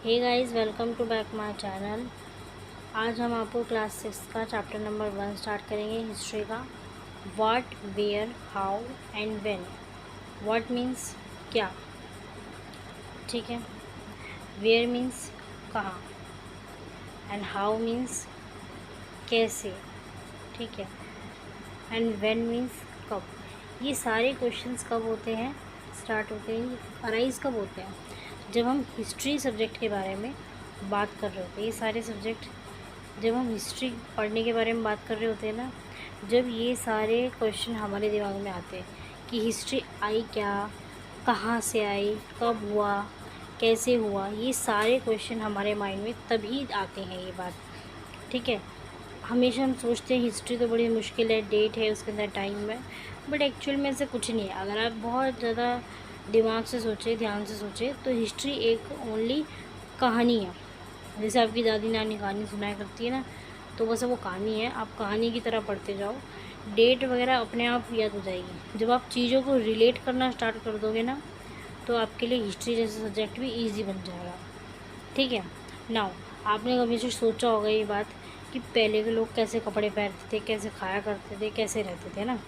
Hey guys, welcome to back my channel. आज हम आपको क्लास 6 का चैप्टर नंबर 1 स्टार्ट करेंगे, हिस्ट्री का। What, where, how and when. What means क्या, ठीक है। वेयर मीन्स कहाँ, एंड हाउ मीन्स कैसे, ठीक है। एंड व्हेन मीन्स कब। ये सारे क्वेश्चंस कब होते हैं, स्टार्ट होते हैं, अराइज कब होते हैं, जब हम हिस्ट्री सब्जेक्ट के बारे में बात कर रहे होते हैं। ये सारे सब्जेक्ट जब हम हिस्ट्री पढ़ने के बारे में बात कर रहे होते हैं ना, जब ये सारे क्वेश्चन हमारे दिमाग में आते हैं कि हिस्ट्री आई क्या, कहाँ से आई, कब हुआ, कैसे हुआ, ये सारे क्वेश्चन हमारे माइंड में तभी आते हैं ये बात, ठीक है। हमेशा हम सोचते हैं हिस्ट्री तो बड़ी मुश्किल है, डेट है, उसके अंदर टाइम है, बट एक्चुअल में ऐसे कुछ नहीं है। अगर आप बहुत ज़्यादा दिमाग से सोचें, ध्यान से सोचें, तो हिस्ट्री एक ओनली कहानी है। जैसे आपकी दादी नानी कहानी सुनाया करती है ना, तो बस वो कहानी है, आप कहानी की तरह पढ़ते जाओ, डेट वगैरह अपने आप याद हो जाएगी। जब आप चीज़ों को रिलेट करना स्टार्ट कर दोगे ना, तो आपके लिए हिस्ट्री जैसा सब्जेक्ट भी ईजी बन जाएगा, ठीक है। नाउ, आपने कभी से सोचा होगा ये बात कि पहले के लोग कैसे कपड़े पहनते थे, कैसे खाया करते थे, कैसे रहते थे ना।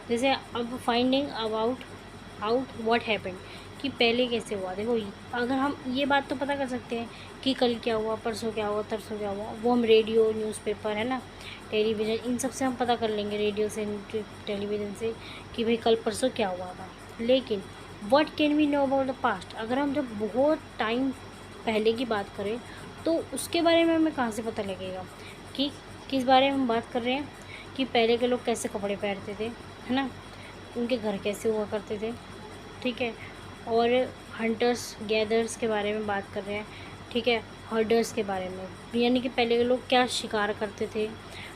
जैसे अब finding about out what happened, कि पहले कैसे हुआ। देखो, अगर हम ये बात तो पता कर सकते हैं कि कल क्या हुआ, परसों क्या हुआ, तरसों क्या हुआ, वो हम रेडियो, न्यूज़पेपर है ना, टेलीविज़न, इन सब से हम पता कर लेंगे, रेडियो से, टेलीविज़न से, कि भाई कल परसों क्या हुआ था। लेकिन what can we know about the past, अगर हम जब बहुत टाइम पहले की बात करें, तो उसके बारे में हमें कहाँ से पता लगेगा कि किस बारे में हम बात कर रहे हैं, कि पहले के लोग कैसे कपड़े पहनते थे, है ना, उनके घर कैसे हुआ करते थे, ठीक है। और हंटर्स गैदर्स के बारे में बात कर रहे हैं, ठीक है। हर्डर्स के बारे में, यानी कि पहले के लोग क्या शिकार करते थे।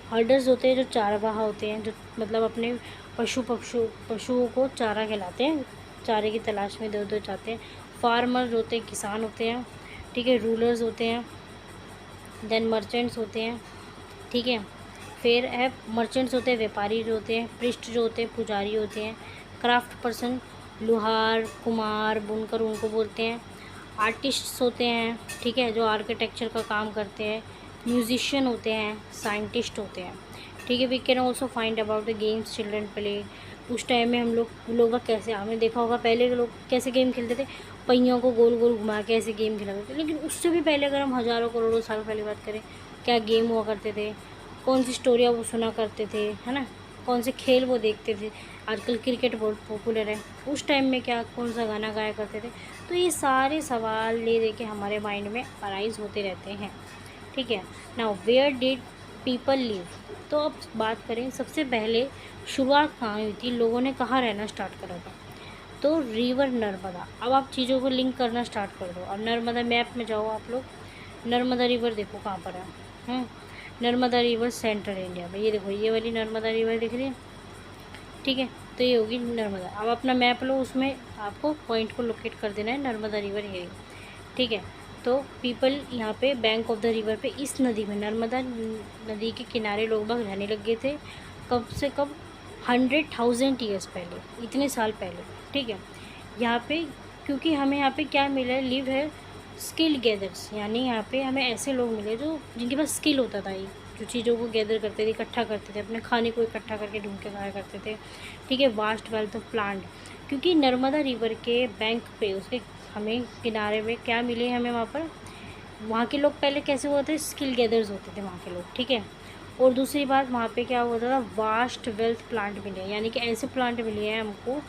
हर्डर्स होते हैं जो चारवाहा होते हैं, जो मतलब अपने पशुओं को चारा खिलाते हैं, चारे की तलाश में इधर उधर जाते हैं। फार्मर्स होते हैं, किसान होते हैं, ठीक है। रूलर्स होते हैं, देन मर्चेंट्स होते हैं, ठीक है। फिर है मर्चेंट्स होते हैं, व्यापारी जो होते हैं, प्रिस्ट जो होते हैं, पुजारी होते हैं, क्राफ्ट पर्सन, लोहार, कुम्हार, बुनकर उनको बोलते हैं। आर्टिस्ट्स होते हैं, ठीक है, जो आर्किटेक्चर का काम करते हैं। म्यूजिशियन होते हैं, साइंटिस्ट होते हैं, ठीक है। We can also find about the games children play. उस टाइम में हम लोग का कैसे, आपने देखा होगा पहले के लोग कैसे गेम खेलते थे, पहियों को गोल गोल घुमा के ऐसे गेम खेला करते थे। लेकिन उससे भी पहले अगर हम हज़ारों करोड़ों साल पहले बात करें, क्या गेम हुआ करते थे, कौन सी स्टोरियाँ वो सुना करते थे, है ना, कौन से खेल वो देखते थे। आजकल क्रिकेट बहुत पॉपुलर है, उस टाइम में क्या, कौन सा गाना गाया करते थे। तो ये सारे सवाल ले दे के हमारे माइंड में अराइज होते रहते हैं, ठीक है। Now, where did people live. तो अब बात करें, सबसे पहले शुरुआत कहाँ हुई थी, लोगों ने कहाँ रहना स्टार्ट करा था। तो रिवर नर्मदा। अब आप चीज़ों को लिंक करना स्टार्ट कर दो। अब नर्मदा मैप में जाओ आप लोग, नर्मदा रिवर देखो कहाँ पर है। नर्मदा रिवर सेंट्रल इंडिया में, ये देखो, ये वाली नर्मदा रिवर दिख रही है, ठीक है। तो ये होगी नर्मदा। अब अपना मैप लो, उसमें आपको पॉइंट को लोकेट कर देना है, नर्मदा रिवर है, ठीक है। तो पीपल यहाँ पे बैंक ऑफ द रिवर पे, इस नदी में, नर्मदा नदी के किनारे लोग बाग रहने लग गए थे। कब से कब, 100,000 ईयर्स पहले, इतने साल पहले, ठीक है। यहाँ पे क्योंकि हमें यहाँ पे क्या मिला है, लिव है स्किल गैदर्स, यानी यहाँ पे हमें ऐसे लोग मिले जो जिनके पास स्किल होता था, ये जो चीज़ों को गैदर करते थे, इकट्ठा करते थे, अपने खाने को इकट्ठा करके ढूंढ के खाया करते थे, ठीक है। वास्ट वेल्थ ऑफ प्लांट, क्योंकि नर्मदा रिवर के बैंक पे, उसके हमें किनारे में क्या मिले हमें वहाँ पर, वहाँ के लोग पहले कैसे हुए थे, स्किल गैदर्स होते थे वहाँ के लोग, ठीक है। और दूसरी बात, वहाँ पे क्या होता था, वास्ट वेल्थ प्लांट मिले, यानी कि ऐसे प्लांट मिले हैं हमको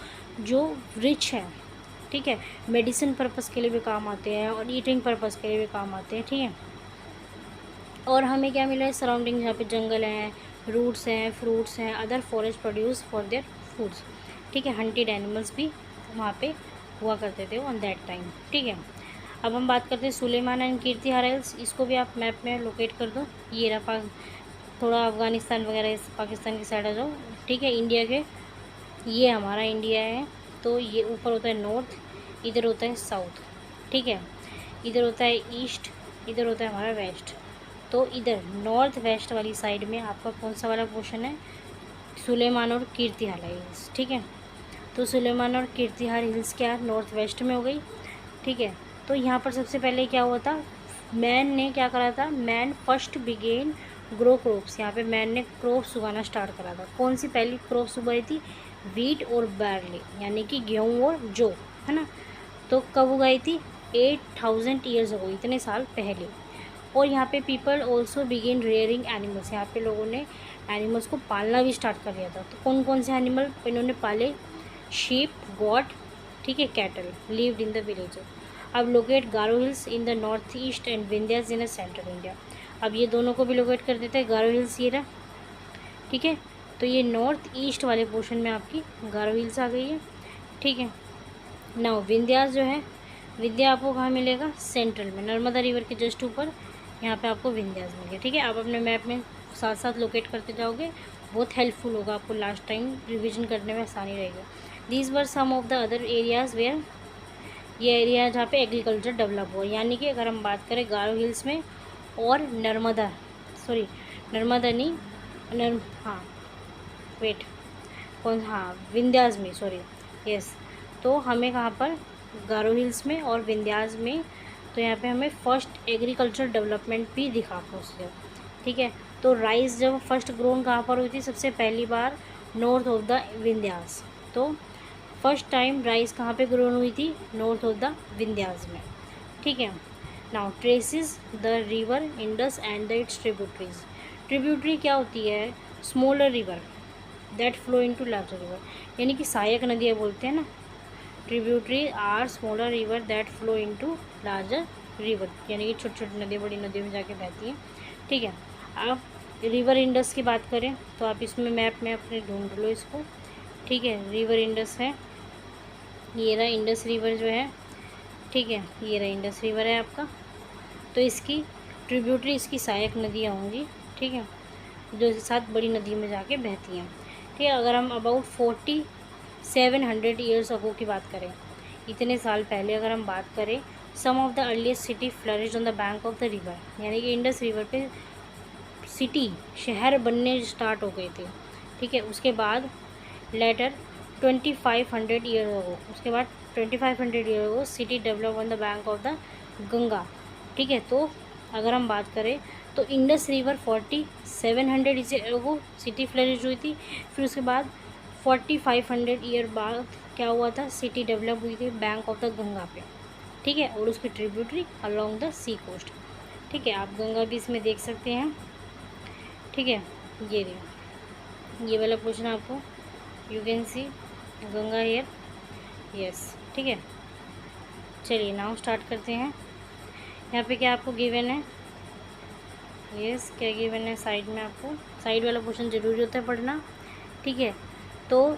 जो रिच हैं, ठीक है। मेडिसिन पर्पज़ के लिए भी काम आते हैं और ईटिंग पर्पज़ के लिए भी काम आते हैं, ठीक है। और हमें क्या मिला है, सराउंडिंग यहाँ पे जंगल हैं, रूट्स हैं, फ्रूट्स हैं, other forest produce for their foods, ठीक है। हंटेड एनिमल्स भी वहाँ पे हुआ करते थे ऑन दैट टाइम, ठीक है। अब हम बात करते हैं सुलेमान एंड कीर्ति हाइल्स, इसको भी आप मैप में लोकेट कर दो। ये रहा, थोड़ा अफ़गानिस्तान वगैरह इस पाकिस्तान की साइड आ जाओ, ठीक है। इंडिया के, ये हमारा इंडिया है, तो ये ऊपर होता है नॉर्थ, इधर होता है साउथ, ठीक है। इधर होता है ईस्ट, इधर होता है हमारा वेस्ट। तो इधर नॉर्थ वेस्ट वाली साइड में आपका कौन सा वाला पोर्शन है, सुलेमान और कीर्तिहार हिल्स, ठीक है। तो सुलेमान और कीर्तिहार हिल्स क्या नॉर्थ वेस्ट में हो गई, ठीक है। तो यहाँ पर सबसे पहले क्या हुआ था, मैन ने क्या करा था, man first began grow crops. यहाँ पे मैन ने क्रॉप्स उगाना स्टार्ट करा था। कौन सी पहली क्रॉप्स उगाई थी, वीट और बार्ली, यानी कि गेहूँ और जौ, है ना। तो कब उगाई थी, 8000 ईयर्स अगो, इतने साल पहले। और यहाँ पे people also began rearing animals, यहाँ पे लोगों ने एनिमल्स को पालना भी स्टार्ट कर दिया था। तो कौन कौन से एनिमल इन्होंने पाले, शीप, गॉट, ठीक है, cattle, lived in the villages. अब locate Garo hills in the north east and Vindhyas in central India. अब ये दोनों को भी लोकेट कर देते हैं, गारो हिल्स ये रहा, ठीक है। तो ये नॉर्थ ईस्ट वाले पोर्शन में आपकी गारो हिल्स आ गई है, ठीक है। नाउ विंध्यास जो है, विंध्या आपको कहाँ मिलेगा, सेंट्रल में, नर्मदा रिवर के जस्ट ऊपर यहाँ पे आपको विंध्यास मिल गया, ठीक है। आप अपने मैप में साथ साथ लोकेट करते जाओगे, बहुत हेल्पफुल होगा आपको, लास्ट टाइम रिवीजन करने में आसानी रहेगी। These were some of the other areas where, ये एरिया जहाँ पे एग्रीकल्चर डेवलप हुआ, यानी कि अगर हम बात करें गारो हिल्स में और नर्मदा, सॉरी नर्मदा नहीं, हाँ वेट, कौन, हाँ विंध्यास में, सॉरी, यस। तो हमें कहाँ पर, गारो हिल्स में और विंध्यास में, तो यहाँ पे हमें फर्स्ट एग्रीकल्चर डेवलपमेंट भी दिखा प्रोसीजर, ठीक है। तो राइस जब फर्स्ट ग्रोन कहाँ पर हुई थी, सबसे पहली बार नॉर्थ ऑफ द विंध्यास। तो फर्स्ट टाइम राइस कहाँ पे ग्रोन हुई थी, नॉर्थ ऑफ द विंध्यास में, ठीक है। Now traces the river Indus and the its tributaries. Tributary क्या होती है, smaller river that flow into larger river, यानी कि सहायक नदियाँ बोलते हैं ना। Tributary are smaller river that flow into larger river, यानी कि छोटी छोटी नदी बड़ी नदियों में जाके बहती हैं, ठीक है। आप रिवर इंडस की बात करें तो आप इसमें मैप में अपने ढूंढ लो इसको, ठीक है। रिवर इंडस है, ये रहा इंडस रिवर जो है, ठीक है, ये रहा इंडस रिवर है आपका। तो इसकी ट्रिब्यूटरी, इसकी सहायक नदियाँ होंगी, ठीक है, जो इसके साथ बड़ी नदियों में जाके बहती हैं, ठीक है। अगर हम अबाउट 4700 ईयर्स अगो की बात करें, इतने साल पहले अगर हम बात करें, some of the earliest city flourished on the bank of the river, यानी कि इंडस रिवर पे सिटी, शहर बनने स्टार्ट हो गए थे, ठीक है। उसके बाद लेटर 2500 ईयर अगो, उसके बाद 2500 year ago city develop on the bank of the Ganga, ठीक है। तो अगर हम बात करें तो Indus river 4700 year ago city flourish हुई थी, फिर उसके बाद 4500 ईयर बाद क्या हुआ था, सिटी डेवलप हुई थी बैंक ऑफ द गंगा पे, ठीक है, और उसकी tributary along the sea coast, ठीक है। आप गंगा भी इसमें देख सकते हैं, ठीक है। ये वाला क्वेश्चन आपको, you can see Ganga here, yes, ठीक है। चलिए नाउ स्टार्ट करते हैं। यहाँ पे क्या आपको गिवन है, यस, क्या गिवन है साइड में, आपको साइड वाला क्वेश्चन ज़रूरी होता है पढ़ना, ठीक है। तो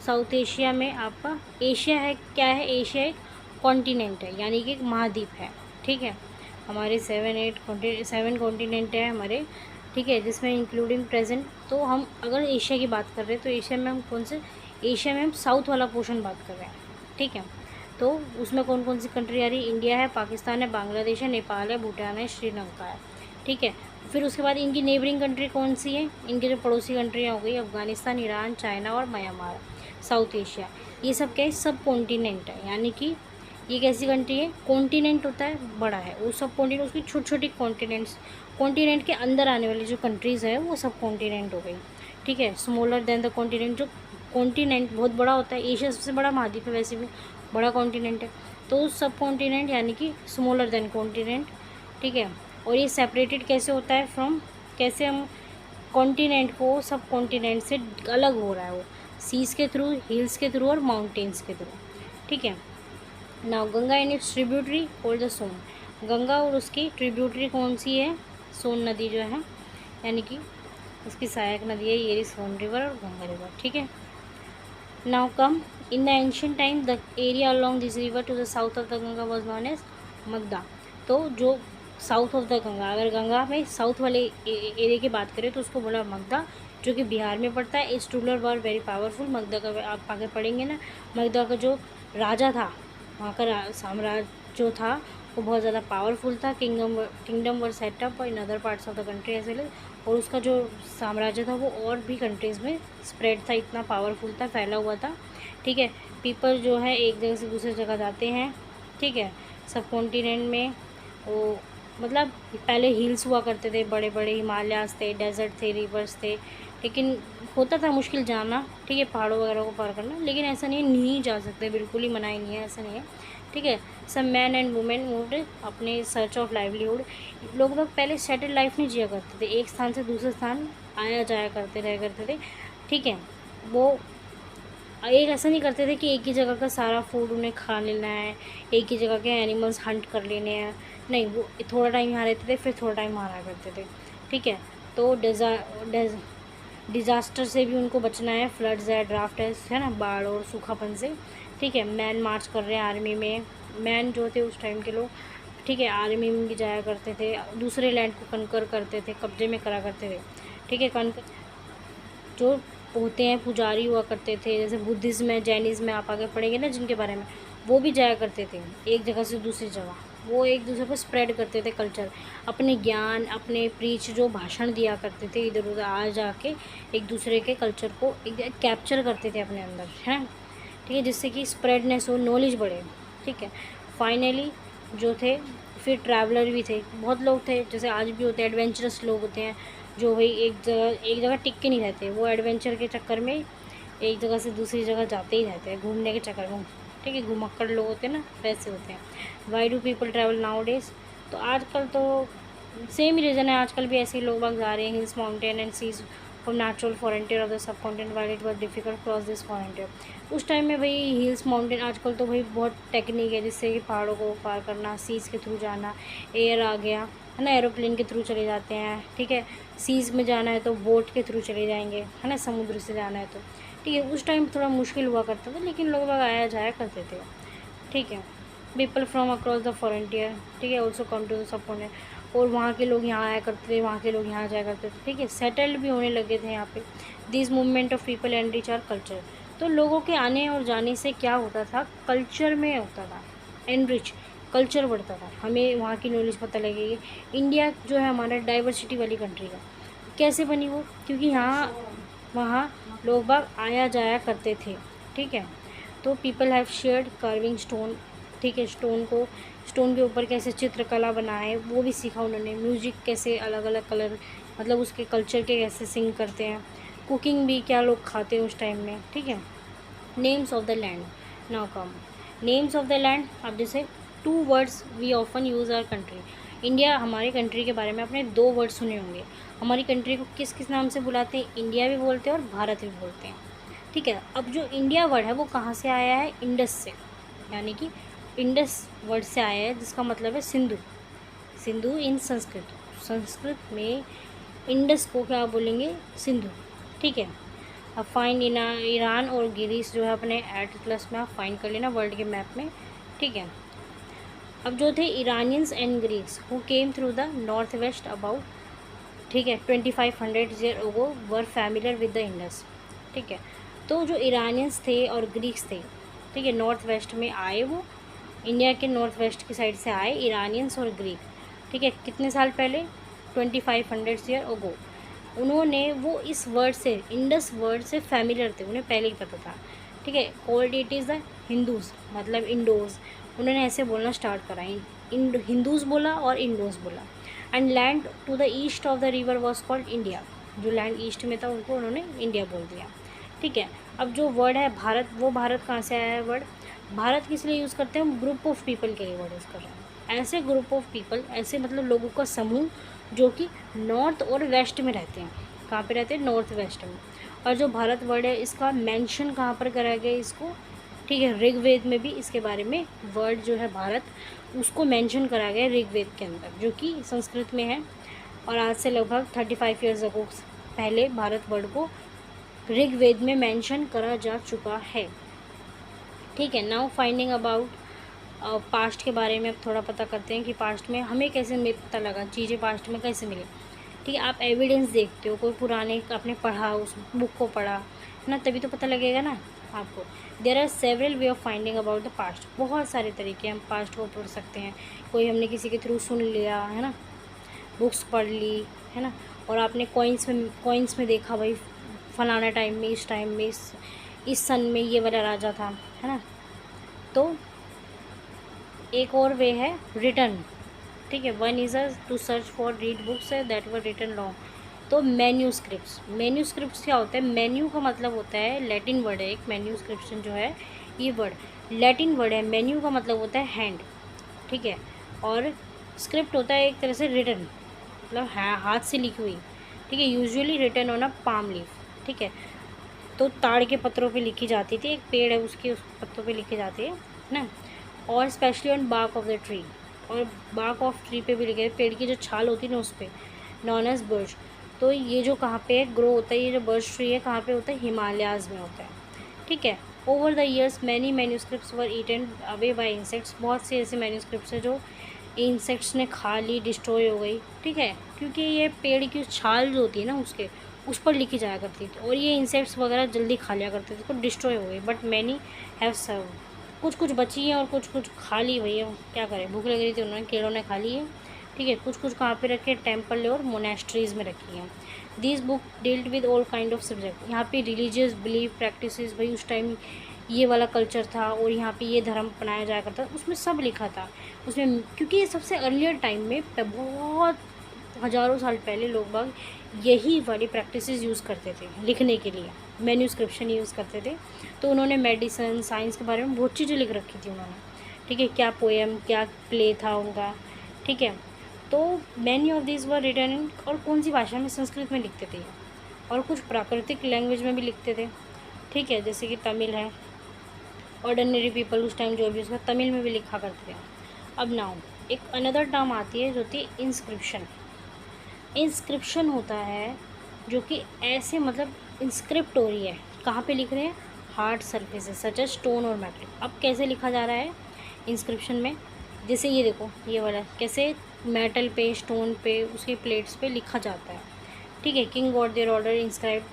साउथ एशिया में आपका, एशिया है, क्या है, एशिया एक कॉन्टिनेंट है, यानी कि एक महाद्वीप है, ठीक है। हमारे 7 कॉन्टिनेंट है हमारे, ठीक है, जिसमें इंक्लूडिंग प्रेजेंट। तो हम अगर एशिया की बात कर रहे हैं तो एशिया में हम कौन से, एशिया में हम साउथ वाला पोर्शन बात कर रहे हैं, ठीक है। तो उसमें कौन कौन सी कंट्री आ रही है, इंडिया है, पाकिस्तान है, बांग्लादेश है, नेपाल है, भूटान है, श्रीलंका है, ठीक है। फिर उसके बाद इनकी नेबरिंग कंट्री कौन सी है, इनकी जो पड़ोसी कंट्रियाँ हो गई, अफगानिस्तान, ईरान, चाइना और म्यांमार। साउथ एशिया, ये सब क्या है, सब कॉन्टिनेंट है, यानी कि ये कैसी कंट्री है, कॉन्टिनेंट होता है बड़ा है, वो सब कॉन्टिनेंट, उसकी छोटी छोटी कॉन्टिनेंट्स, कॉन्टिनेंट के अंदर आने वाली जो कंट्रीज़ है वो सब कॉन्टिनेंट हो गई, ठीक है। स्मॉलर देन द कॉन्टिनेंट, जो कॉन्टिनेंट बहुत बड़ा होता है, एशिया सबसे बड़ा महाद्वीप है, वैसे भी बड़ा कॉन्टिनेंट है, तो सब कॉन्टिनेंट यानी कि स्मॉलर देन कॉन्टिनेंट, ठीक है। और ये सेपरेटेड कैसे होता है फ्रॉम, कैसे हम कॉन्टिनेंट को सब कॉन्टिनेंट से अलग हो रहा है, वो सीज़ के थ्रू, हिल्स के थ्रू और माउंटेन्स के थ्रू, ठीक है। Now Ganga and it's tributary और द सोन, गंगा और उसकी ट्रिब्यूटरी कौन सी है, सोन नदी जो है, यानी कि उसकी सहायक नदी है, ये सोन रिवर और गंगा रिवर, ठीक है। Now come in the ancient time the area along this river to the south of the Ganga was known as Magadha. तो जो साउथ ऑफ द गंगा, अगर गंगा में साउथ वाले एरिया की बात करें तो उसको बोला मगधा, जो कि बिहार में पड़ता है। इस ruler were very powerful, Magadha का आप आगे पढ़ेंगे ना, मगधा का जो राजा था, वहाँ का साम्राज्य जो था वो बहुत ज़्यादा पावरफुल था। Kingdom were set up in other parts of the country as well, और उसका जो साम्राज्य था वो और भी कंट्रीज़ में स्प्रेड था, इतना पावरफुल था, फैला हुआ था, ठीक है। पीपल जो है एक जगह से दूसरी जगह जाते हैं, ठीक है, सब कॉन्टिनेंट में वो मतलब पहले हिल्स हुआ करते थे, बड़े बड़े हिमालयाज़ थे, डेजर्ट थे, रिवर्स थे, लेकिन होता था मुश्किल जाना, ठीक है, पहाड़ों वगैरह को पार करना, लेकिन ऐसा नहीं, नहीं जा सकते, बिल्कुल ही मना ही नहीं है, ऐसा नहीं है, ठीक है। सब मैन एंड वुमेन मूव्ड अपने सर्च ऑफ लाइवलीहुड। लोग बाग पहले सेटल लाइफ नहीं जिया करते थे, एक स्थान से दूसरे स्थान आया जाया करते रह करते थे, ठीक है। वो एक ऐसा नहीं करते थे कि एक ही जगह का सारा फूड उन्हें खा लेना है, एक ही जगह के एनिमल्स हंट कर लेने हैं, नहीं, वो थोड़ा टाइम यहाँ रहते थे, फिर थोड़ा टाइम वहाँ रहा करते थे, ठीक है। तो डिज़ास्टर से भी उनको बचना है, फ्लड्स है, ड्राफ्ट है ना, बाढ़ और सूखापन से, ठीक है। मैन मार्च कर रहे हैं आर्मी में, मैन जो थे उस टाइम के लोग, ठीक है, आर्मी में भी जाया करते थे, दूसरे लैंड को कनकर करते थे, कब्जे में करा करते थे, ठीक है। कनकर जो होते हैं पुजारी हुआ करते थे, जैसे बुद्धिज़्म में, जैनिज़्म में आप आगे पढ़ेंगे ना जिनके बारे में, वो भी जाया करते थे एक जगह से दूसरी जगह, वो एक दूसरे को स्प्रेड करते थे कल्चर, अपने ज्ञान, अपने प्रीच जो भाषण दिया करते थे, इधर उधर आ जाके एक दूसरे के कल्चर को एक कैप्चर करते थे अपने अंदर, है ना, ठीक है, जिससे कि स्प्रेडनेस हो, नॉलेज बढ़े, ठीक है। फाइनली जो थे फिर ट्रैवलर भी थे, बहुत लोग थे, जैसे आज भी होते हैं, एडवेंचरस लोग होते हैं, जो भाई एक जगह टिक के नहीं रहते, वो एडवेंचर के चक्कर में एक जगह से दूसरी जगह जाते ही रहते हैं, घूमने के चक्कर में, ठीक है, घुमक्कड़ लोग होते हैं ना, वैसे होते हैं। Why do people travel now days? तो आजकल तो सेम ही रीज़न है, आजकल भी ऐसे ही लोग बाग जा रहे हैं, hills, mountain and seas from natural frontier of the subcontinent while it was difficult cross this frontier. उस टाइम में भाई हिल्स, माउंटेन, आजकल तो भाई बहुत टेक्निक है जिससे कि पहाड़ों को पार करना, सीज़ के थ्रू जाना, एयर आ गया है ना, एरोप्लेन के थ्रू चले जाते हैं, ठीक है। सीज़ में जाना है तो बोट के थ्रू चले जाएंगे, है ना, समुद्र से जाना है तो, ठीक है। उस टाइम थोड़ा मुश्किल हुआ करता था, लेकिन लोग बाग आया जाया करते थे, ठीक है। People from across the frontier, ठीक है, also come to the subcontinent, और वहाँ के लोग यहाँ आया करते थे, वहाँ के लोग यहाँ जाया करते थे, ठीक है, सेटल्ड भी होने लगे थे यहाँ पे। This movement of people enrich our culture. तो लोगों के आने और जाने से क्या होता था, कल्चर में होता था एनरिच, कल्चर बढ़ता था, हमें वहाँ की नॉलेज पता लगेगी। इंडिया जो है हमारा डाइवर्सिटी वाली कंट्री का, कैसे बनी वो, क्योंकि यहाँ वहाँ लोग बाग आया जाया करते थे, ठीक है। तो people have shared carving stone, ठीक है, स्टोन के ऊपर कैसे चित्रकला बनाए वो भी सीखा उन्होंने, म्यूजिक कैसे अलग अलग कलर, मतलब उसके कल्चर के कैसे सिंग करते हैं, कुकिंग भी क्या लोग खाते हैं उस टाइम में, ठीक है। Names of the land now come, names of the land. अब जैसे two words we often use our country, India, हमारी कंट्री के बारे में आपने दो वर्ड सुने होंगे, हमारी कंट्री को किस किस नाम से बुलाते हैं, इंडिया भी बोलते हैं और भारत भी बोलते हैं, ठीक है। अब जो इंडिया वर्ड है वो कहाँ से आया है, इंडस से, यानी कि इंडस वर्ड से आया है, जिसका मतलब है सिंधु, सिंधु इन संस्कृत, संस्कृत में इंडस को क्या बोलेंगे, सिंधु, ठीक है। अब फाइंड ईरान और ग्रीस जो है अपने एटलस में आप फाइंड कर लेना वर्ल्ड के मैप में, ठीक है। अब जो थे Iranians and Greeks who came through the north west about, ठीक है, 2500 year ago were familiar with the Indus, ठीक है। तो जो ईरानियंस थे और ग्रीक्स थे, ठीक है, नॉर्थ वेस्ट में आए, वो इंडिया के नॉर्थ वेस्ट की साइड से आए ईरानियंस और ग्रीक, ठीक है, कितने साल पहले, 2500 ईयर अगो। उन्होंने वो इस वर्ड से, इंडस वर्ड से फैमिलियर थे, उन्हें पहले ही पता था, ठीक है। Called it is the Hindus, मतलब इंडोज़, उन्होंने ऐसे बोलना स्टार्ट करा, हिंदूज़ बोला और इंडोज़ बोला। And land to the east of the river was called India, जो लैंड ईस्ट में था उनको उन्होंने इंडिया बोल दिया, ठीक है। अब जो वर्ड है भारत, वो भारत कहाँ से आया है वर्ड, भारत किस लिए यूज़ करते हैं हम, ग्रुप ऑफ पीपल के लिए वर्ड यूज़ कर रहे हैं, ऐसे ग्रुप ऑफ पीपल, ऐसे मतलब लोगों का समूह जो कि नॉर्थ और वेस्ट में रहते हैं, कहाँ पे रहते हैं, नॉर्थ वेस्ट में। और जो भारत वर्ड है इसका मेंशन कहाँ पर करा गया इसको, ठीक है, ऋग्वेद में भी इसके बारे में वर्ड जो है भारत, उसको मेंशन करा गया ऋग्वेद के अंदर, जो कि संस्कृत में है, और आज से लगभग 35 ईयर्स अगो पहले भारत वर्ड को ऋग्वेद में मेंशन करा जा चुका है, ठीक है। नाउ फाइंडिंग अबाउट पास्ट के बारे में अब थोड़ा पता करते हैं कि पास्ट में हमें कैसे पता लगा, चीज़ें पास्ट में कैसे मिली, ठीक है। आप एविडेंस देखते हो, कोई पुराने आपने पढ़ा, उस बुक को पढ़ा है ना, तभी तो पता लगेगा ना आपको। There are several way of finding about the past, बहुत सारे तरीके हम पास्ट को पढ़ सकते हैं, कोई हमने किसी के थ्रू सुन लिया है ना, बुक्स पढ़ ली है ना, और आपने कॉइन्स में देखा भाई फलाना टाइम में, इस टाइम में, इस सन में ये वाला राजा था, है ना। तो एक और वे है रिटर्न, ठीक है। One is a to search for read books that were written long. तो मैन्यूस्क्रिप्ट्स क्या होता है? मेन्यू का मतलब होता है, लैटिन वर्ड है एक, मैन्यूस्क्रिप्शन जो है ये वर्ड लैटिन वर्ड है। मेन्यू का मतलब होता है हैंड, ठीक है। और स्क्रिप्ट होता है एक तरह से रिटन, मतलब हाथ से लिखी हुई, ठीक है। Usually written on a palm leaf, ठीक है। तो ताड़ के पत्रों पे लिखी जाती थी, एक पेड़ है उसके, उस पत्तों पे लिखी जाती है ना। और specially on bark of the tree, और बार्क ऑफ ट्री पे भी लिखे, पेड़ की जो छाल होती है ना उस पर, नॉन एज बर्च। तो ये जो कहाँ पे ग्रो होता है, ये जो बर्च ट्री है कहाँ पे होता है? हिमालयाज़ में होता है, ठीक है। Over the years many manuscripts were eaten away by insects. बहुत से ऐसे मैन्यूस्क्रिप्ट्स हैं जो इंसेक्ट्स ने खा ली, डिस्ट्रॉय हो गई, ठीक है। क्योंकि ये पेड़ की छाल जो होती है ना उसके, उस पर लिखी जाया करती थी, और ये इंसेक्ट्स वगैरह जल्दी खा लिया करते थे, तो डिस्ट्रॉय हो गई। बट मैनी हैव सर्व, कुछ कुछ बची हैं और कुछ कुछ खा ली, भैया क्या करें, भूख लग रही थी, उन्होंने कीड़ों ने खा ली है, ठीक है। कुछ कुछ कहाँ पे रखे? टेम्पल और मोनेस्ट्रीज़ में रखी हैं। This book dealt with all kind of subject. यहाँ पे रिलीजियस बिलीफ प्रैक्टिसेस, भाई उस टाइम ये वाला कल्चर था और यहाँ पे ये धर्म अपनाया जाया करता, उसमें सब लिखा था उसमें। क्योंकि ये सबसे अर्लियर टाइम में, बहुत हज़ारों साल पहले लोग बाग यही वाली प्रैक्टिसेस यूज़ करते थे लिखने के लिए, मैन्यूस्क्रिप्शन यूज़ करते थे। तो उन्होंने मेडिसिन, साइंस के बारे में बहुत चीज़ें लिख रखी थी उन्होंने, ठीक है। क्या पोएम, क्या प्ले था उनका, ठीक है। तो many of this were written in, और कौन सी भाषा में? संस्कृत में लिखते थे, और कुछ प्राकृतिक लैंग्वेज में भी लिखते थे, ठीक है। जैसे कि तमिल है, ऑर्डिनरी पीपल उस टाइम जो भी उसका तमिल में भी लिखा करते थे। अब नाउ एक अनदर टर्म आती है जो थी इंस्क्रिप्शन। इंस्क्रिप्शन होता है जो कि ऐसे, मतलब इंस्क्रिप्ट हो रही है, कहाँ पे लिख रहे हैं? Hard surfaces such as stone और मेटल। अब कैसे लिखा जा रहा है इंस्क्रिप्शन में? जैसे ये देखो, ये वाला कैसे मेटल पे, स्टोन पे, उसके प्लेट्स पे लिखा जाता है, ठीक है। King got their order inscribe,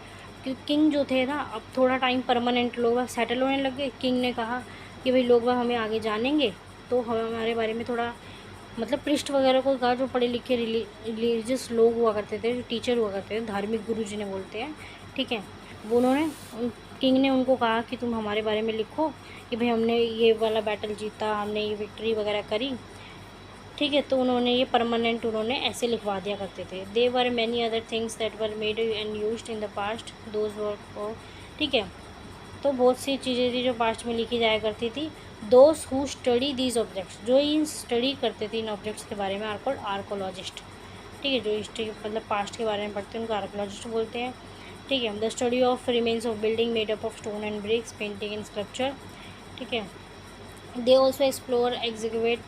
क्योंकि किंग जो थे ना, अब थोड़ा टाइम परमानेंट लोग सेटल होने लग गए। किंग ने कहा कि भाई लोग हमें आगे जानेंगे, तो हमारे बारे में थोड़ा, मतलब पृष्ठ वगैरह को कहा, जो पढ़े लिखे रिलीजियस लोग हुआ करते थे, जो टीचर हुआ करते थे, धार्मिक गुरु जिन्हें बोलते हैं, ठीक है। वो उन्होंने किंग ने उनको कहा कि तुम हमारे बारे में लिखो कि भाई हमने ये वाला बैटल जीता, हमने ये विक्ट्री वगैरह करी, ठीक है। तो उन्होंने ये परमानेंट उन्होंने ऐसे लिखवा दिया करते थे। They were many other things that were made and used in the past, those were, ठीक है। तो बहुत सी चीज़ें थी जो पास्ट में लिखी जाया करती थी। Those who study these objects, जो इन स्टडी करते थे इन ऑब्जेक्ट्स के बारे में, आर कॉल्ड आर्कोलॉजिस्ट, ठीक है। जो हिस्ट्री मतलब पास्ट के बारे में पढ़ते हैं उनको आर्कोलॉजिस्ट बोलते हैं, ठीक है। The study of remains of building made up of stone and bricks, painting and sculpture, ठीक है। They also explore execute.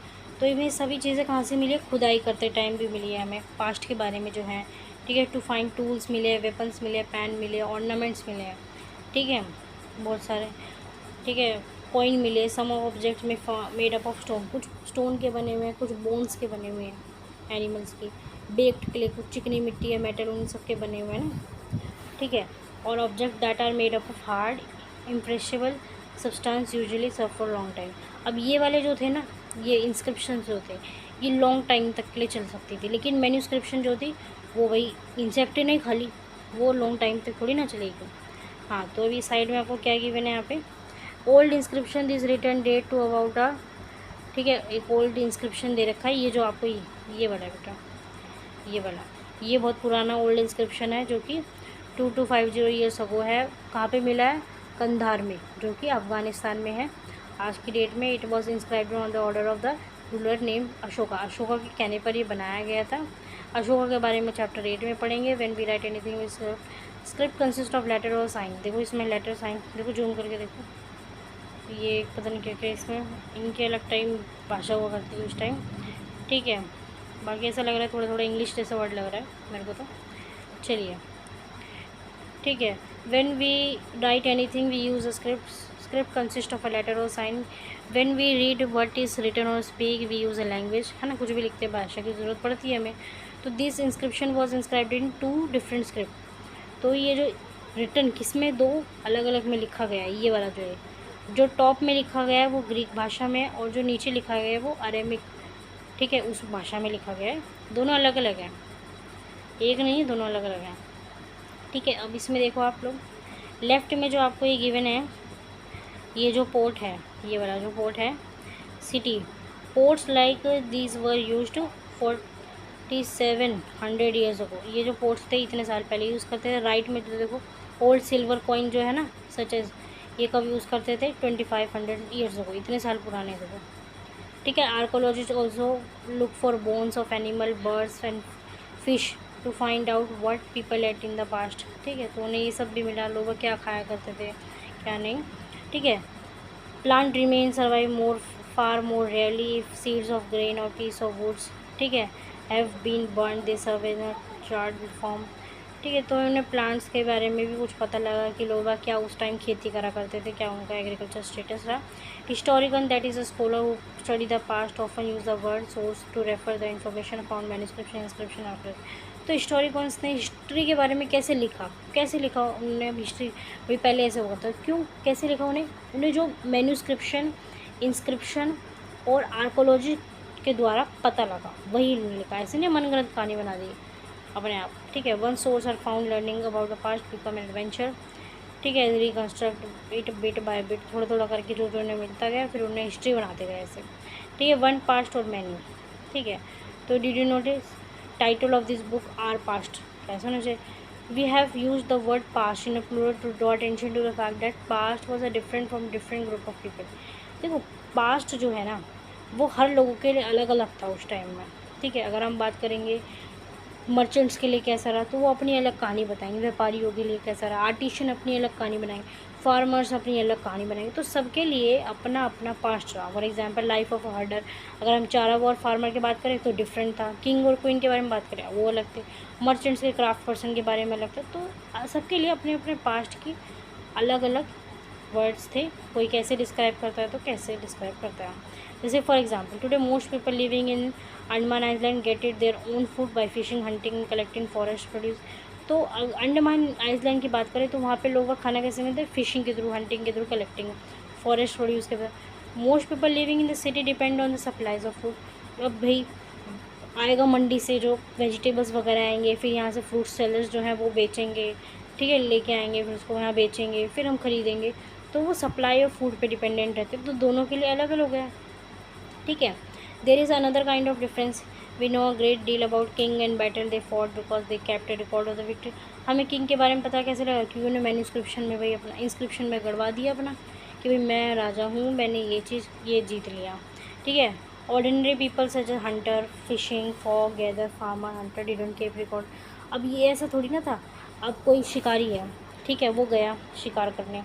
तो ये सभी चीज़ें कहाँ से मिली है? खुदाई करते टाइम भी मिली है हमें पास्ट के बारे में जो है, ठीक है। टू फाइंड टूल्स मिले, वेपन्स मिले, पैन मिले, ऑर्नामेंट्स मिले हैं, ठीक है, बहुत सारे, ठीक है। कॉइन मिले, सम ऑफ ऑब्जेक्ट में मेड अप ऑफ स्टोन, कुछ स्टोन के बने हुए हैं, कुछ बोन्स के बने हुए हैं एनिमल्स की। बेक्ड क्ले, कुछ चिकनी मिट्टी है, मेटल, उन सब के बने हुए हैं ना, ठीक है। और object that are made up of hard imperishable substance usually serve for long time. अब ये वाले जो थे ना, ये इंस्क्रिप्शन जो थे, ये लॉन्ग टाइम तक के लिए चल सकती थी, लेकिन मैन्यूस्क्रिप्शन जो थी वो भाई इंसेक्ट नहीं खाली, वो लॉन्ग टाइम तक थोड़ी ना चलेगी। हाँ, तो अभी साइड में आपको क्या गिवन है यहाँ पे? Old inscription this return date to about ah, ठीक है। एक ओल्ड इंस्क्रिप्शन दे रखा है, ये जो आपको ये वाला बेटा, ये वाला, ये बहुत पुराना ओल्ड इंस्क्रिप्शन है जो कि 2250 ईयर्स अगो है। कहाँ पे मिला है? कंधार में, जो कि अफ़गानिस्तान में है आज की डेट में। It was inscribed on the order of the ruler name Ashoka. Ashoka के कहने पर ये बनाया गया था। अशोका के बारे में चैप्टर 8 में पढ़ेंगे। When we write anything with script consist of letter और साइन। देखो इसमें लेटर साइन, देखो जूम करके देखो, ये पता नहीं क्या क्या इसमें, इनके अलग टाइम भाषा हुआ करती है उस टाइम, ठीक है। बाकी ऐसा लग रहा है थोड़ा थोड़ा इंग्लिश जैसा वर्ड लग रहा है मेरे को तो। चलिए, ठीक है। When we write anything we use a script consist of a letter और sign. When we read what is written और speak we use a language, है ना, कुछ भी लिखते हैं भाषा की ज़रूरत पड़ती है हमें। तो this inscription was inscribed in 2 different script. तो ये जो रिटन किसमें 2 अलग अलग में लिखा गया है, ये वाला जो है, जो टॉप में लिखा गया है वो ग्रीक भाषा में, और जो नीचे लिखा गया है वो अरेमिक, ठीक है, उस भाषा में लिखा गया है। दोनों अलग अलग हैं, एक नहीं है, दोनों अलग अलग हैं, ठीक है। अब इसमें देखो आप लोग, लेफ़्ट में जो आपको ये गिवन है, ये जो पोर्ट है, ये वाला जो पोर्ट है, city, ports like these were used 4700 years ago. ये जो पोर्ट्स थे इतने साल पहले यूज़ करते थे। राइट में तो देखो ओल्ड सिल्वर कॉइन जो है ना, सच एज, ये कब यूज़ करते थे 2500 ईयर्स अगो, इतने साल पुराने थे वो। ठीक है। Archaeologist also look for bones of animal, birds and fish to find out what people ate in the past. ठीक है, तो उन्हें ये सब भी मिला, लोग क्या खाया करते थे क्या नहीं। ठीक है। Plant remain survive more far more rarely if seeds of grain और पीस ऑफ वुड्स, ठीक है, have been burn they serve in a charred form. ठीक है, तो उन्हें प्लांट्स के बारे में भी कुछ पता लगा कि लोग क्या उस टाइम खेती करा करते थे, क्या उनका एग्रीकल्चर स्टेटस रहा। Historian that is a scholar who study the past often use the word source to refer the information found manuscript inscription after. तो हिस्टोरिकन्स ने हिस्ट्री के बारे में कैसे लिखा उन्होंने हिस्ट्री भी पहले ऐसे हुआ था, क्यों कैसे लिखा उन्हें जो मैन्युस्क्रिप्शन, इंस्क्रिप्शन और आर्कोलॉजी के द्वारा पता लगा वही उन्होंने लिखा, ऐसे नहीं मनगढ़ंत कहानी बना दी अपने आप। ठीक है। One source are found learning about the past become an adventure. ठीक है। Reconstruct it bit by bit, थोड़ा थोड़ा करके जो जो उन्हें मिलता गया फिर उन्हें हिस्ट्री बनाते गए ऐसे। ठीक है। वन पास्ट और मैनी। ठीक है। तो did you notice title of this book are past, कैसे होना चाहिए, we have use the word past in a plural to draw attention to the fact that past was a different from different group of people. देखो past जो है ना वो हर लोगों के लिए अलग अलग था उस टाइम में। ठीक है। अगर हम बात करेंगे मर्चेंट्स के लिए कैसा रहा तो वो अपनी अलग कहानी बताएंगे, व्यापारियों के लिए कैसा रहा, आर्टिशियन अपनी अलग कहानी बनाएंगे, फार्मर्स अपनी अलग कहानी बनाएंगे, तो सबके लिए अपना अपना पास्ट रहा। For example life of a हर्डर, अगर हम चारा और फार्मर की बात करें तो डिफरेंट था। किंग और क्वीन के बारे में बात करें वो अलग थे, मर्चेंट्स के क्राफ्ट पर्सन के बारे में अलग थे। तो सबके लिए अपने अपने पास्ट की अलग अलग वर्ड्स थे, कोई कैसे डिस्क्राइब करता है तो कैसे डिस्क्राइब करता है। जैसे for example today most people living in Andaman island get it their own food by fishing, hunting, collecting forest produce. तो अंडमान आइलैंड की बात करें तो वहाँ पे लोगों का खाना कैसे मिलता है, फिशिंग के थ्रू, हंटिंग के थ्रू, कलेक्टिंग फॉरेस्ट प्रोड्यूस के through. Most people living in the city depend on the supplies of food. अब भाई आएगा मंडी से जो वेजिटेबल्स वगैरह आएंगे, फिर यहाँ से फ्रूट सेलर्स जो हैं वो बेचेंगे, ठीक है, लेके आएंगे, फिर उसको यहाँ बेचेंगे, फिर हम खरीदेंगे, तो वो सप्लाई ऑफ फूड पे डिपेंडेंट रहते हैं, तो दोनों के लिए अलग अलग है। ठीक है। There is another kind of difference, we know a great deal about king and battle they fought because they kept a record of the victory. हमें किंग के बारे में पता कैसे लगा, क्योंकि उन्होंने मैन्युस्क्रिप्शन में भाई अपना इंस्क्रिप्शन में गड़वा दिया अपना कि भाई मैं राजा हूँ, मैंने ये चीज़ ये जीत लिया। ठीक है। Ordinary people such as hunter, fishing, fog, gather, farmer, hunter didn't keep record. अब ये ऐसा थोड़ी ना था, अब कोई शिकारी है, ठीक है, वो गया शिकार करने,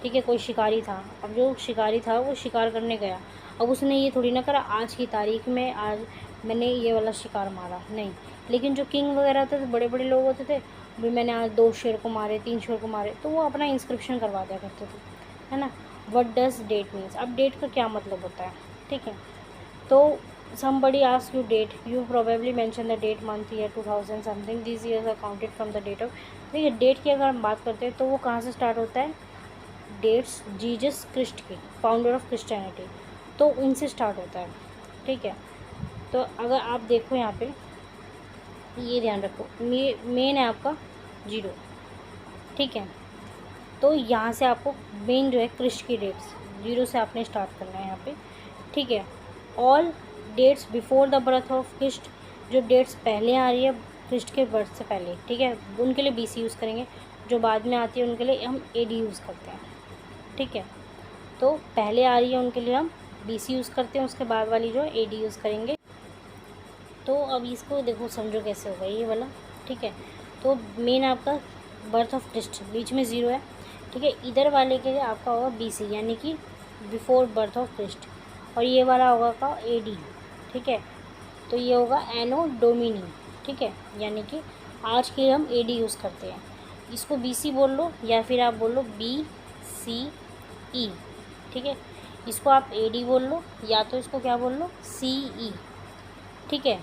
ठीक है, कोई शिकारी था, अब जो शिकारी था वो शिकार करने गया, अब उसने ये थोड़ी ना करा आज की तारीख में आज मैंने ये वाला शिकार मारा, नहीं। लेकिन जो किंग वगैरह होते थे, बड़े बड़े लोग होते थे, भाई मैंने आज 2 शेर को मारे, 3 शेर को मारे, तो वो अपना इंस्क्रिप्शन करवा दिया करते थे, है ना। व्हाट डज डेट मीन्स, अब डेट का क्या मतलब होता है, ठीक है। तो somebody asks you date, you probably mention the date, month, year 2000 something, these years are counted from the date of। देखिए डेट की अगर हम बात करते हैं तो वो कहाँ से स्टार्ट होता है, डेट्स जीसस क्रिस्ट की, फाउंडर ऑफ क्रिश्चियनिटी, तो उनसे स्टार्ट होता है। ठीक है। तो अगर आप देखो यहाँ पे ये ध्यान रखो, मेन है आपका 0, ठीक है। तो यहाँ से आपको मेन जो है क्रिस्ट की डेट्स 0 से आपने स्टार्ट करना है यहाँ पे, ठीक है। All dates before the birth of Christ, जो डेट्स पहले आ रही है क्रिस्ट के बर्थ से पहले, ठीक है, उनके लिए BC यूज़ करेंगे, जो बाद में आती है उनके लिए हम AD यूज़ करते हैं। ठीक है। तो पहले आ रही है उनके लिए हम BC यूज़ करते हैं, उसके बाद वाली जो AD यूज़ करेंगे। तो अब इसको देखो समझो कैसे होगा ये वाला, ठीक है। तो मेन आपका बर्थ ऑफ क्रिस्ट बीच में 0 है, ठीक है। इधर वाले के लिए आपका होगा BC यानी कि बिफोर बर्थ ऑफ क्रिस्ट, और ये वाला होगा का AD, ठीक है। तो ये होगा एनो डोमिनी, ठीक है, यानी कि आज के हम AD यूज़ करते हैं, इसको BC बोल लो या फिर आप बोल लो BCE, ठीक है। इसको आप AD बोल लो या तो इसको क्या बोल लो CE, ठीक है।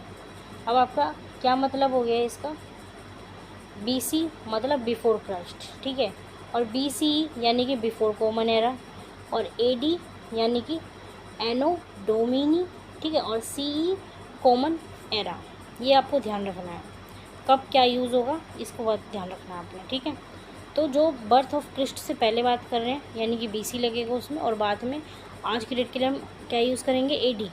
अब आपका क्या मतलब हो गया इसका, BC मतलब बिफोर क्राइस्ट, ठीक है, और BCE यानी कि बिफोर कॉमन एरा, और AD यानी कि एनो डोमिनी, ठीक है, और CE कॉमन एरा। ये आपको ध्यान रखना है, कब क्या यूज़ होगा इसको बहुत ध्यान रखना है आपने, ठीक है। तो जो बर्थ ऑफ क्रिस्ट से पहले बात कर रहे हैं यानी कि BC लगेगा उसमें, और बाद में आज की डेट के लिए हम क्या यूज़ करेंगे AD,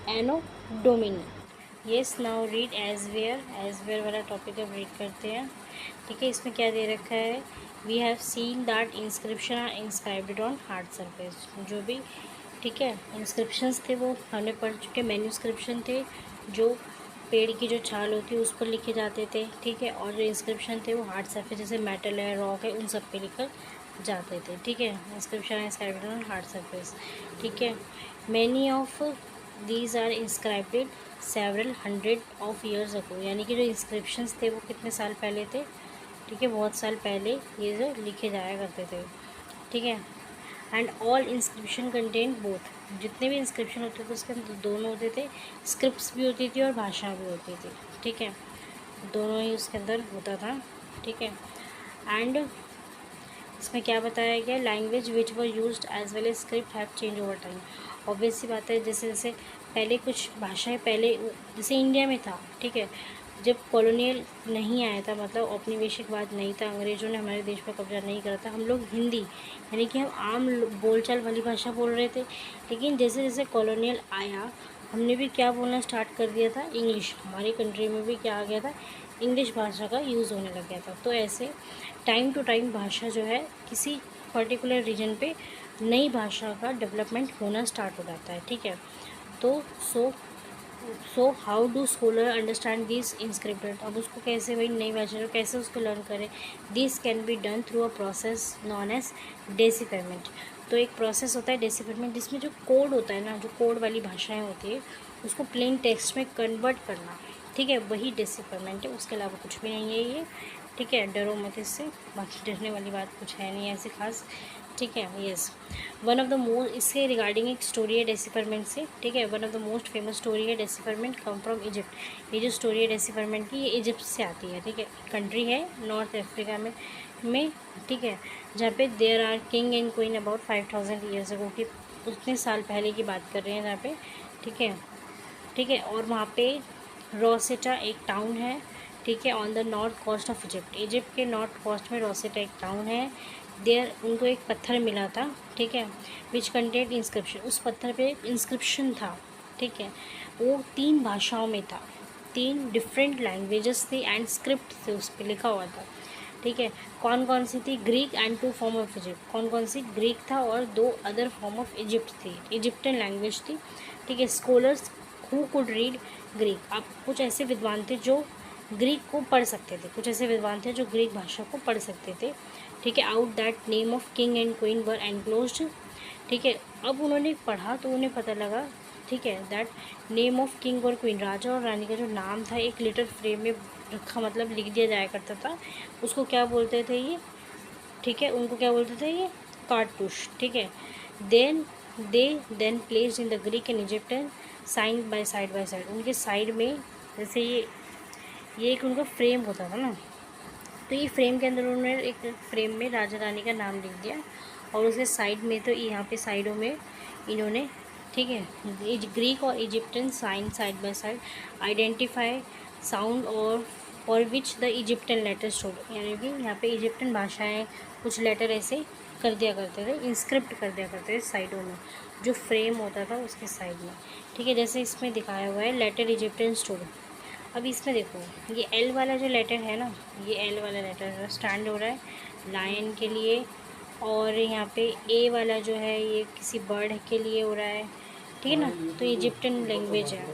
anno domini. Yes, now read as where वाला टॉपिक अब रीड करते हैं। ठीक है, इसमें क्या दे रखा है, we have seen that inscription are inscribed on hard surface. जो भी ठीक है इंस्क्रिप्शंस थे वो हमने पढ़ चुके। मैन्यूस्क्रिप्शन थे जो पेड़ की जो छाल होती है उस पर लिखे जाते थे। ठीक है, और जो इंस्क्रिप्शन थे वो हार्ड सरफेस जैसे मेटल है, रॉक है, उन सब पे लिखकर जाते थे। ठीक है, inscription inscribed on hard surface. ठीक है, many of these are inscribed several hundred of years ago. यानी कि जो इंस्क्रिप्शंस थे वो कितने साल पहले थे। ठीक है, बहुत साल पहले ये जो लिखे जाया करते थे। ठीक है, and all inscription content both. जितने भी इंस्क्रिप्शन होते थे उसके अंदर दोनों होते थे, स्क्रिप्ट्स भी होती थी और भाषा भी होती थी। ठीक है, दोनों ही उसके अंदर होता था। ठीक है, एंड इसमें क्या बताया गया, language which were used as well as script have change over time. Obvious सी बात है, जैसे जैसे पहले कुछ भाषाएं पहले जैसे इंडिया में था। ठीक है, जब कॉलोनियल नहीं आया था, मतलब औपनिवेशिकवाद नहीं था, अंग्रेज़ों ने हमारे देश पर कब्जा नहीं करा था, हम लोग हिंदी यानी कि हम आम बोलचाल वाली भाषा बोल रहे थे। लेकिन जैसे जैसे कॉलोनियल आया हमने भी क्या बोलना स्टार्ट कर दिया था, इंग्लिश। हमारी कंट्री में भी क्या आ गया था, इंग्लिश भाषा का यूज़ होने लग गया था। तो ऐसे टाइम टू टाइम भाषा जो है किसी पर्टिकुलर रीजन पे नई भाषा का डेवलपमेंट होना स्टार्ट हो जाता है। ठीक है, तो so how do scholar understand this inscripted. अब उसको कैसे, भाई नई भाषा को कैसे उसको लर्न करें। This can be done through a process known as decipherment. तो एक प्रोसेस होता है डेसिफरमेंट, जिसमें जो कोड होता है ना, जो कोड वाली भाषाएं होती है उसको प्लेन टेक्स्ट में कन्वर्ट करना। ठीक है, वही डेसिफरमेंट है, उसके अलावा कुछ भी नहीं है ये। ठीक है, डरो मत इससे, बाकी डरने वाली बात कुछ है नहीं ऐसी खास। ठीक है, yes, one of the most, इससे रिगार्डिंग एक स्टोरी है डेसिफरमेंट से। ठीक है, one of the most famous story है डेसिफरमेंट कम फ्रॉम इजिप्ट। ये जो स्टोरी है डेसिफरमेंट की, ये इजिप्ट से आती है। ठीक है, कंट्री है नॉर्थ अफ्रीका में। ठीक है, जहाँ पे there are king and queen about 5000 years ago की, उतने साल पहले की बात कर रहे हैं जहाँ पे। ठीक है, ठीक है, और वहाँ पे रोसेटा एक टाउन है। ठीक है, on the north coast of Egypt. Egypt के नॉर्थ कोस्ट में रोसेटा एक टाउन है। देयर उनको एक पत्थर मिला था। ठीक है, विच कंटेंट इंस्क्रिप्शन। उस पत्थर पे एक इंस्क्रिप्शन था। ठीक है, वो 3 भाषाओं में था, 3 डिफरेंट लैंग्वेजेस थी एंड स्क्रिप्ट थे उस पर लिखा हुआ था। ठीक है, कौन कौन सी थी, Greek and 2 form of Egypt. कौन कौन सी, ग्रीक था और 2 अदर फॉर्म ऑफ इजिप्ट थी, इजिप्टियन लैंग्वेज थी। ठीक है, scholars who could read Greek. अब कुछ ऐसे विद्वान थे जो ग्रीक को पढ़ सकते थे, कुछ ऐसे विद्वान थे जो ग्रीक भाषा को पढ़ सकते थे। ठीक है, out that name of king and queen were enclosed. ठीक है, अब उन्होंने पढ़ा तो उन्हें पता लगा, ठीक है, दैट नेम ऑफ किंग और क्वीन, राजा और रानी का जो नाम था एक लिटिल फ्रेम में रखा, मतलब लिख दिया जाया करता था। उसको क्या बोलते थे ये, ठीक है, उनको क्या बोलते थे, ये कार्टूश। ठीक है, then placed in the Greek and Egyptian side by side. उनके साइड में जैसे ये एक उनका फ्रेम होता था ना, तो ये फ्रेम के अंदर उन्होंने एक फ्रेम में राजा रानी का नाम लिख दिया, और उसके साइड में तो यहाँ पे साइडों में इन्होंने, ठीक है, ग्रीक और Egyptian sign side by side identify sound और for which the Egyptian letter stood. यानी कि यहाँ पे इजिप्टियन भाषाएं कुछ लेटर ऐसे कर दिया करते थे, इंस्क्रिप्ट कर दिया करते थे साइडों में, जो फ्रेम होता था उसके साइड में। ठीक है, जैसे इसमें दिखाया हुआ है लेटर इजिप्टियन स्टोड। अब इसमें देखो, ये एल वाला जो लेटर है ना, ये एल वाला लेटर स्टैंड हो रहा है लायन के लिए, और यहाँ पे ए वाला जो है ये किसी बर्ड के लिए हो रहा है। ठीक है ना, तो इजिप्टियन लैंग्वेज है।